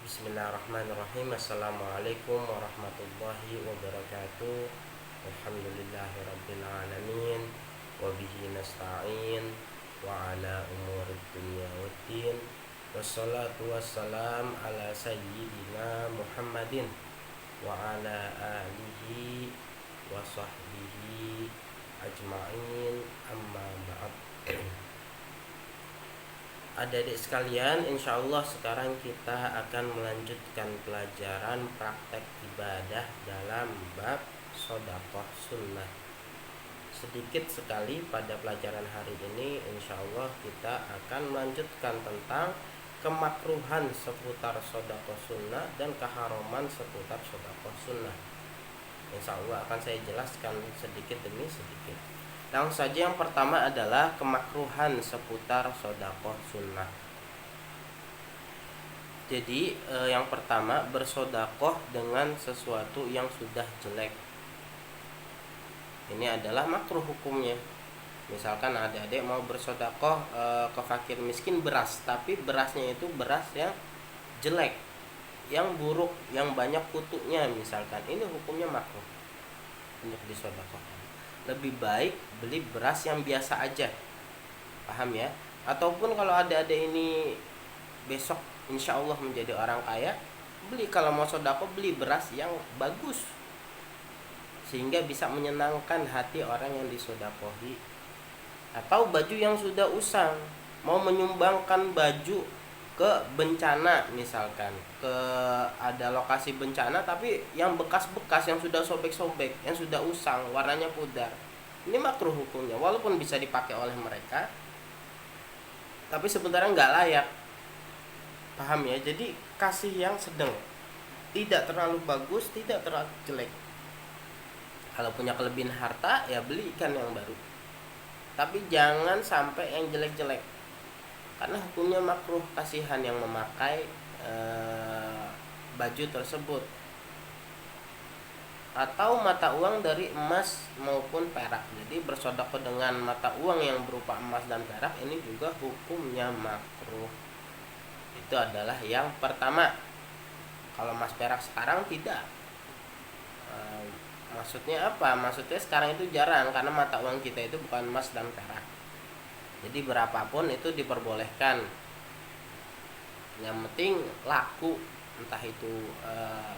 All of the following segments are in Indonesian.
Bismillahirrahmanirrahim. Assalamualaikum warahmatullahi wabarakatuh. Alhamdulillahirabbil alamin wa bihi nasta'in wa ala umuri dunya waddin. Wassalatu wassalam ala sayyidina Muhammadin wa ala alihi wa sahbihi ajma'in, amma ba'd. Adik-adik sekalian, insya Allah sekarang kita akan melanjutkan pelajaran praktek ibadah dalam bab sodaqah sunnah. Sedikit sekali pada pelajaran hari ini, insya Allah kita akan melanjutkan tentang kemakruhan seputar sodaqah sunnah dan keharaman seputar sodaqah sunnah. Insya Allah akan saya jelaskan sedikit demi sedikit. Langsung saja, yang pertama adalah kemakruhan seputar sodaqah sunnah. Jadi yang pertama, bersodakoh dengan sesuatu yang sudah jelek. Ini adalah makruh hukumnya. Misalkan adik-adik mau bersodakoh ke fakir miskin beras, tapi berasnya itu beras yang jelek, yang buruk, yang banyak kutunya misalkan. Ini hukumnya makruh untuk disodakoh. Lebih baik beli beras yang biasa aja, paham ya? Ataupun kalau adik-adik ini besok insya Allah menjadi orang kaya, kalau mau sodako beli beras yang bagus, sehingga bisa menyenangkan hati orang yang disodakohi. Atau baju yang sudah usang, mau menyumbangkan baju ke bencana, misalkan ke ada lokasi bencana tapi yang bekas-bekas, yang sudah sobek-sobek, yang sudah usang, warnanya pudar, ini makruh hukumnya. Walaupun bisa dipakai oleh mereka, tapi sebenarnya nggak layak, paham ya? Jadi kasih yang sedang, tidak terlalu bagus, tidak terlalu jelek. Kalau punya kelebihan harta, ya belikan yang baru, tapi jangan sampai yang jelek-jelek, karena hukumnya makruh. Kasihan yang memakai baju tersebut. Atau mata uang dari emas maupun perak, jadi bersedekah dengan mata uang yang berupa emas dan perak, ini juga hukumnya makruh. Itu adalah yang pertama. Kalau emas perak sekarang tidak. Maksudnya apa? Maksudnya sekarang itu jarang, karena mata uang kita itu bukan emas dan perak. Jadi berapapun itu diperbolehkan, yang penting laku. Entah itu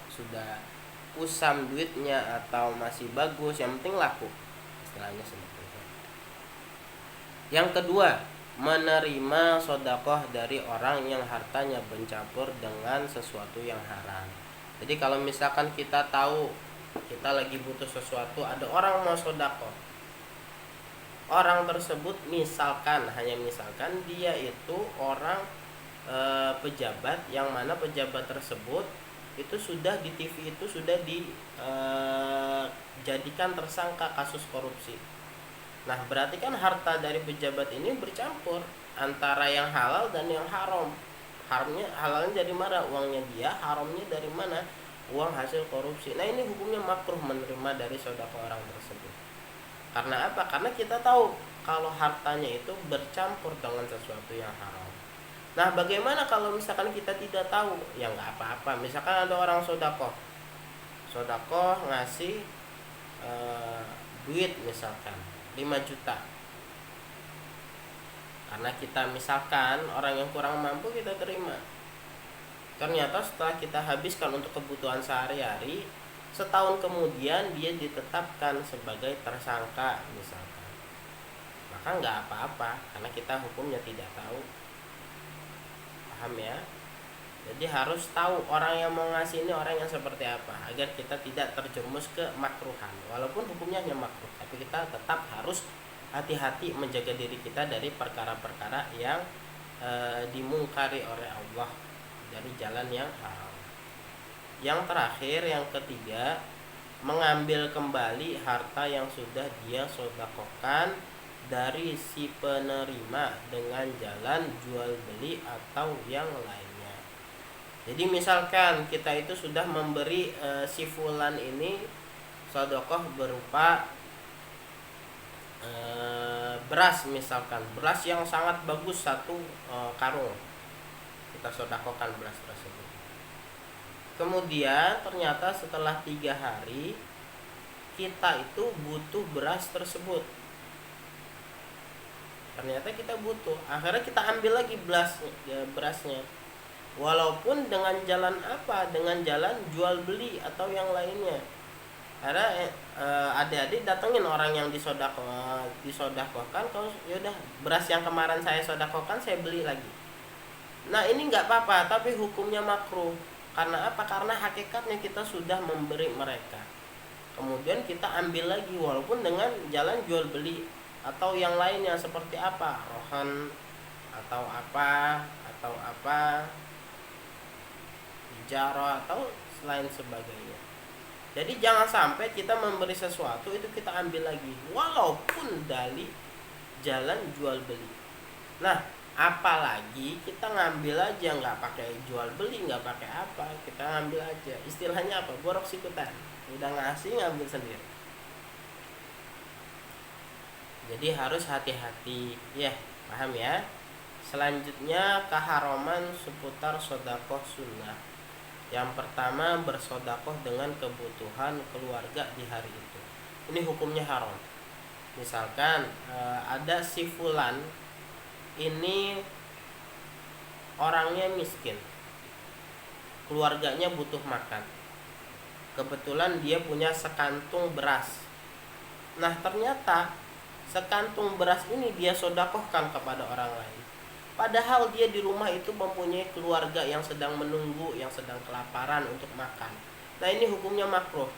sudah usam duitnya atau masih bagus, yang penting laku, istilahnya seperti itu. Yang kedua, menerima sodakoh dari orang yang hartanya bercampur dengan sesuatu yang haram. Jadi kalau misalkan kita tahu kita lagi butuh sesuatu, ada orang mau sodakoh, orang tersebut misalkan, hanya misalkan dia itu orang pejabat, yang mana pejabat tersebut itu sudah di TV itu sudah dijadikan tersangka kasus korupsi. Nah, berarti kan harta dari pejabat ini bercampur antara yang halal dan yang haram. Halalnya dari mana? Uangnya dia. Haramnya dari mana? Uang hasil korupsi. Nah, ini hukumnya makruh menerima dari sedekah orang tersebut. Karena apa? Karena kita tahu kalau hartanya itu bercampur dengan sesuatu yang haram. Nah, bagaimana kalau misalkan kita tidak tahu? Ya nggak apa-apa. Misalkan ada orang sodakoh ngasih duit misalkan 5 juta. Karena kita misalkan orang yang kurang mampu, kita terima. Ternyata setelah kita habiskan untuk kebutuhan sehari-hari, setahun kemudian dia ditetapkan sebagai tersangka misalkan, maka nggak apa-apa, karena kita hukumnya tidak tahu, paham ya? Jadi harus tahu orang yang mau ngasih ini orang yang seperti apa, agar kita tidak terjerumus ke makruhan. Walaupun hukumnya hanya makruh, tapi kita tetap harus hati-hati menjaga diri kita dari perkara-perkara yang dimungkari oleh Allah, dari jalan yang haram. Yang terakhir, yang ketiga, mengambil kembali harta yang sudah dia sedekahkan dari si penerima dengan jalan jual beli atau yang lainnya. Jadi misalkan kita itu sudah memberi si fulan ini sedekah berupa beras, misalkan beras yang sangat bagus, satu karung, kita sedekahkan beras tersebut. Kemudian ternyata setelah 3 hari kita itu butuh beras tersebut. Ternyata kita butuh. Akhirnya kita ambil lagi berasnya. Walaupun dengan jalan apa? Dengan jalan jual beli atau yang lainnya. Karena adik-adik datengin orang yang disodakohkan, kalau yaudah beras yang kemarin saya sodakohkan saya beli lagi. Nah ini nggak apa-apa, tapi hukumnya makruh. Karena apa? Karena hakikatnya kita sudah memberi mereka. Kemudian kita ambil lagi walaupun dengan jalan jual beli atau yang lainnya seperti apa? Rohan atau apa, ijarah atau lain sebagainya. Jadi jangan sampai kita memberi sesuatu itu kita ambil lagi walaupun dari jalan jual beli. Nah, apalagi kita ngambil aja nggak pakai jual beli, nggak pakai apa, kita ngambil aja. Istilahnya apa? Borok sikutan. Udah ngasih ngambil sendiri. Jadi harus hati-hati ya, paham ya? Selanjutnya keharaman seputar sodakoh sunnah. Yang pertama, bersodakoh dengan kebutuhan keluarga di hari itu. Ini hukumnya haram. Misalkan ada si fulan ini orangnya miskin, keluarganya butuh makan. Kebetulan dia punya sekantung beras. Nah ternyata sekantung beras ini dia sodakohkan kepada orang lain. Padahal dia di rumah itu mempunyai keluarga yang sedang menunggu, yang sedang kelaparan untuk makan. Nah ini hukumnya makruh.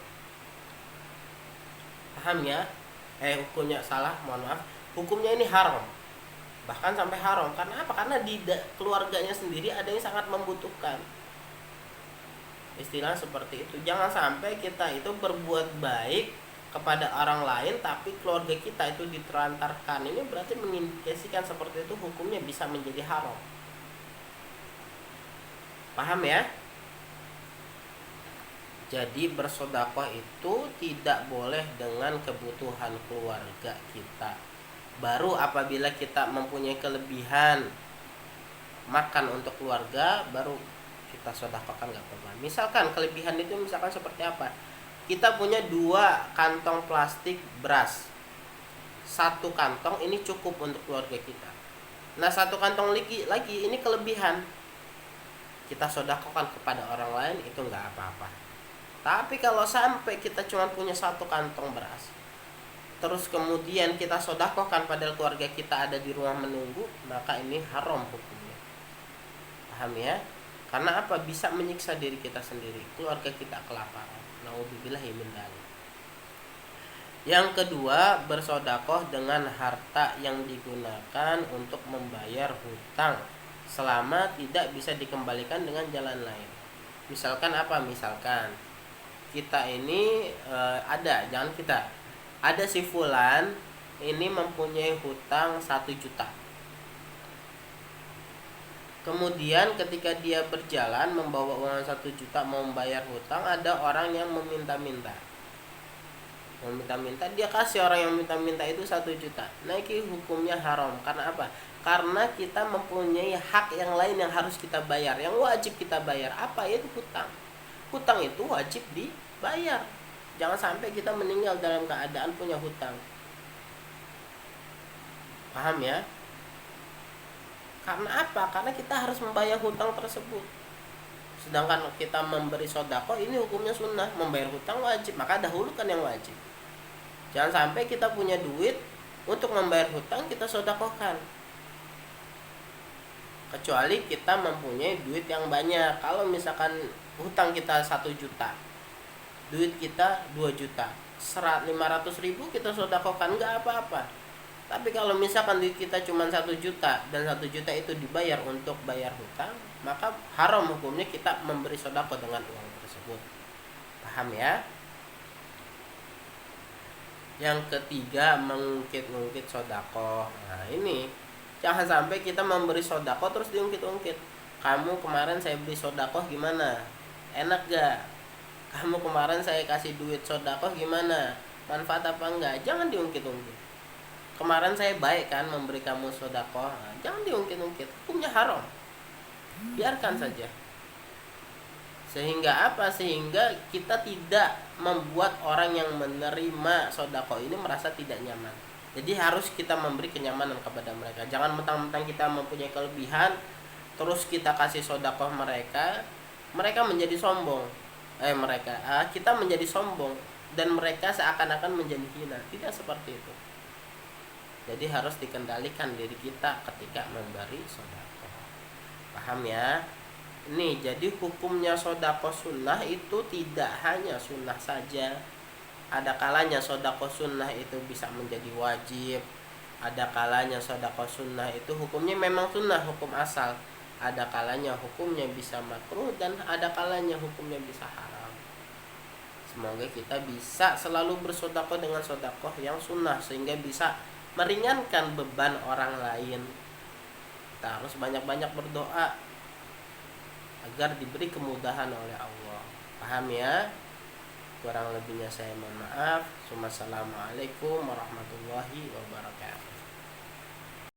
Paham ya? Hukumnya salah, mohon maaf. Hukumnya ini haram. Bahkan sampai haram. Karena apa? Karena di keluarganya sendiri ada yang sangat membutuhkan. Istilah seperti itu. Jangan sampai kita itu berbuat baik kepada orang lain tapi keluarga kita itu ditelantarkan. Ini berarti mengindikasikan seperti itu hukumnya bisa menjadi haram. Paham ya? Jadi bersedekah itu tidak boleh dengan kebutuhan keluarga kita. Baru apabila kita mempunyai kelebihan makan untuk keluarga baru kita sedekahkan, nggak apa-apa. Misalkan kelebihan itu misalkan seperti apa? Kita punya 2 kantong plastik beras. 1 kantong ini cukup untuk keluarga kita. Nah 1 kantong lagi ini kelebihan. Kita sedekahkan kepada orang lain itu nggak apa-apa. Tapi kalau sampai kita cuma punya 1 kantong beras, terus kemudian kita sedekahkan padahal keluarga kita ada di rumah menunggu, maka ini haram hukumnya. Paham ya? Karena apa? Bisa menyiksa diri kita sendiri, keluarga kita kelaparan. Nauzubillahi min dzalik. Yang kedua, bersedekah dengan harta yang digunakan untuk membayar hutang selama tidak bisa dikembalikan dengan jalan lain. Misalkan apa? Misalkan kita ini ada si fulan ini mempunyai hutang 1 juta. Kemudian ketika dia berjalan membawa uang 1 juta mau membayar hutang, ada orang yang meminta-minta, dia kasih orang yang minta-minta itu 1 juta. Nah ini hukumnya haram. Karena apa? Karena kita mempunyai hak yang lain yang harus kita bayar, yang wajib kita bayar. Apa? Yaitu hutang. Hutang itu wajib dibayar. Jangan sampai kita meninggal dalam keadaan punya hutang. Paham ya? Karena apa? Karena kita harus membayar hutang tersebut. Sedangkan kita memberi sedekah ini hukumnya sunnah, membayar hutang wajib, maka dahulukan yang wajib. Jangan sampai kita punya duit untuk membayar hutang kita sedekahkan. Kecuali kita mempunyai duit yang banyak. Kalau misalkan hutang kita 1 juta, duit kita 2 juta, 500 ribu kita sedekahkan, nggak apa-apa. Tapi kalau misalkan duit kita cuma 1 juta dan 1 juta itu dibayar untuk bayar hutang, maka haram hukumnya kita memberi sedekah dengan uang tersebut. Paham ya? Yang ketiga, mengungkit-ungkit sedekah. Nah ini jangan sampai kita memberi sedekah terus diungkit-ungkit. Kamu kemarin saya beli sedekah gimana? Enak gak? Kamu kemarin saya kasih duit sedekah gimana? Manfaat apa enggak? Jangan diungkit-ungkit. Kemarin saya baik kan memberi kamu sedekah. Nah, jangan diungkit-ungkit. Hukumnya haram. Biarkan saja. Sehingga apa? Sehingga kita tidak membuat orang yang menerima sodako ini merasa tidak nyaman. Jadi harus kita memberi kenyamanan kepada mereka. Jangan mentang-mentang kita mempunyai kelebihan terus kita kasih sodako mereka, mereka menjadi sombong. Kita menjadi sombong dan mereka seakan-akan menjadi hina. Tidak seperti itu. Jadi harus dikendalikan diri kita ketika memberi sodako. Paham ya? Nih, jadi hukumnya sodako sunnah itu tidak hanya sunnah saja. Ada kalanya sodako sunnah itu bisa menjadi wajib. Ada kalanya sodako sunnah itu hukumnya memang sunnah, hukum asal. Ada kalanya hukumnya bisa makruh dan ada kalanya hukumnya bisa haram. Semoga kita bisa selalu bersodako dengan sodako yang sunnah sehingga bisa meringankan beban orang lain. Kita harus banyak-banyak berdoa agar diberi kemudahan oleh Allah. Paham ya? Kurang lebihnya saya mohon maaf. Wassalamualaikum warahmatullahi wabarakatuh.